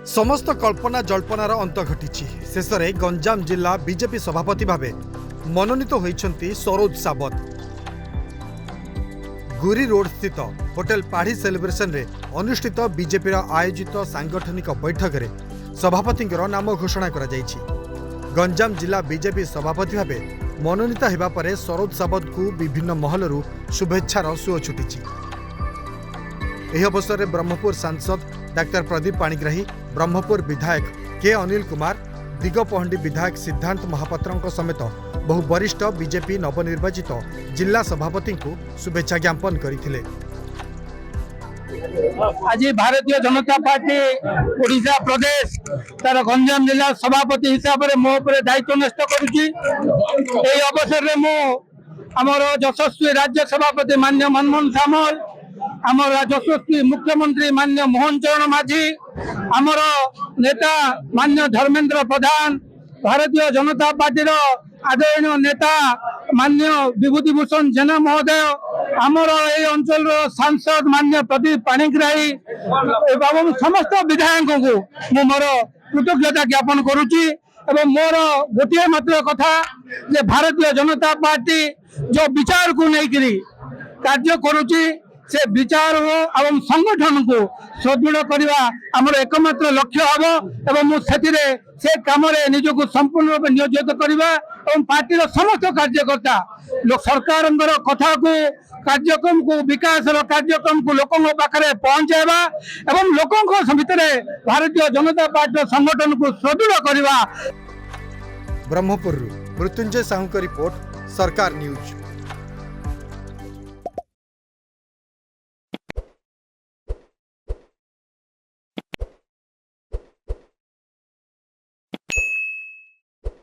समस्त कल्पना जल्पनार अंत घटी शेष में गंजाम जिला बीजेपी सभापति भाव मनोनीत होती सरोज सावत। गुरी रोड स्थित होटेल पाढ़ी सेलिब्रेशन रे अनुष्ठित बीजेपी आयोजित सांगठनिक बैठक में सभापति नाम घोषणा करा जायछि। गंजाम जिला बीजेपी सभापति भाव मनोनीत होगा पर सरोज सावत को विभिन्न महलरू शुभेच्छार सुओ छुटी। यह अवसर में ब्रह्मपुर सांसद डाक्टर प्रदीप पाणिग्राही, ब्रह्मपुर विधायक के अनिल कुमार, दिगपहंडी विधायक सिद्धांत महापात्र समेत बहु वरिष्ठ बीजेपी नवनिर्वाचित जिला सभापति को शुभेच्छा ज्ञापन करथिले। आज भारतीय जनता पार्टी ओडिशा प्रदेश तार गंजाम जिला सभापति हिसाब से मो पर दायित्व न्यस्त करुच्ची। अवसर में मो आमर यशस्वी राज्य सभापति माननीय मनमोहन सामल, आमर यशस्वी मुख्यमंत्री माननीय मोहन चरण माझी, आमर नेता माननीय धर्मेंद्र प्रधान, भारतीय जनता पार्टी आदरणीय नेता माननीय विभूतिभूषण जेना महोदय, आमर ए अंचल सांसद माननीय प्रदीप पाणिग्राही एवं समस्त विधायक को मु मोर कृतज्ञता ज्ञापन करुच्ची। एवं मोर गोटे मात्र कथा जे भारतीय जनता पार्टी जो विचार को लेकर कार्य करुच्ची से विचार एवं संगठन को सुदृढ़ करने आमर एकमात्र लक्ष्य हम एवं से काम निजक संपूर्ण रूप नियोजित करवा और पार्टी समस्त कार्यकर्ता सरकार कथा को कार्यक्रम को विकास कार्यक्रम को लोकों पाखे पहुंचाइबा एवं लोकों भितर भारतीय जनता पार्टी संगठन को सुदृढ़ करवा। ब्रह्मपुर मृत्युंजय साहू का रिपोर्ट, सरकार न्यूज।